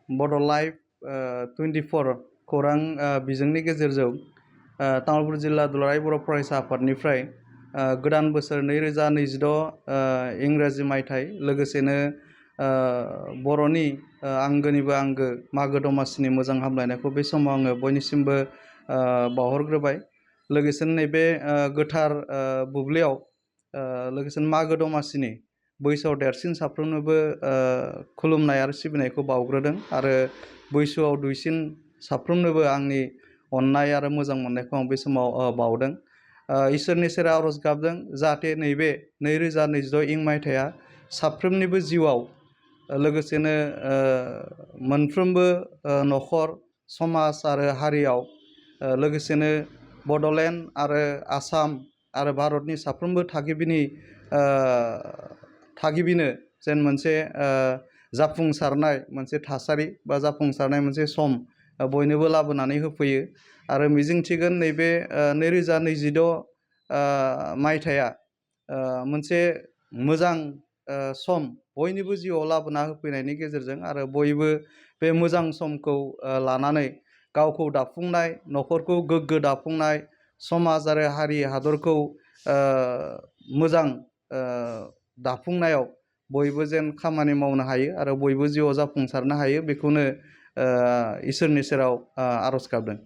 बड' लाइभ 24 खौरां बिजोंनि गेजेरजों तामुलपुर जिल्ला दुलाराय बर' फरायसा आफादनिफ्राय गोदान बोसोर 2026 इंराजि मायथाइ लोगोसेनो बर'नि आंगोनिबो आंगो मागो दमासिनि मोजां हामलायनायखौ बे समाव आङो बयनिसिमबो बावहरग्रोबाय। लोगोसेनो नैबे गोथार बुब्लियाव लोगोसेनो मागो दमासिनि बैसोआव देरसिन साफ्रोमनोबो खुलुमनाय आरो सिबिनायखौ बावग्रोदों आरो बैसोआव दुइसिन साफ्रोमनोबो आंनि अननाय आरो मोजां मोननायखौ आं बे समाव बावदों। इसोरनि सेराव आरज गाबदों जाहाथे नैबे 2026 इं मायथाइया साफ्रोमनिबो जिउआव लोगोसेनो मोनफ्रोमबो न'खर समाज आरो हारियाव लोगोसेनो बड'लेण्ड आरो आसाम आरो भारतनि साफ्रोमबो थागिबिनो जेन मोनसे जाफुंसारनाय मोनसे थासारि बा जाफुंसारनाय मोनसे सम बयनोबो लाबोनानै होफैयो आरो मिजिंथिगोन नैबे 2026 मायथाइया मोनसे मोजां सम बयनिबो जिउआव लाबोना होफैनायनि गेजेरजों आरो बयबो बे मोजां समखौ लानानै गावखौ दाफुंनाय न'खरखौ गोग्गो दाफुंनाय समाज आरो हारि हादरखौ मोजां दाफुंनायाव बयबो जेन खामानि मावनो हायो आरो बयबो जिउआव जाफुंसारनो हायो बेखौनो इसोरनि सेराव आरज गाबदों।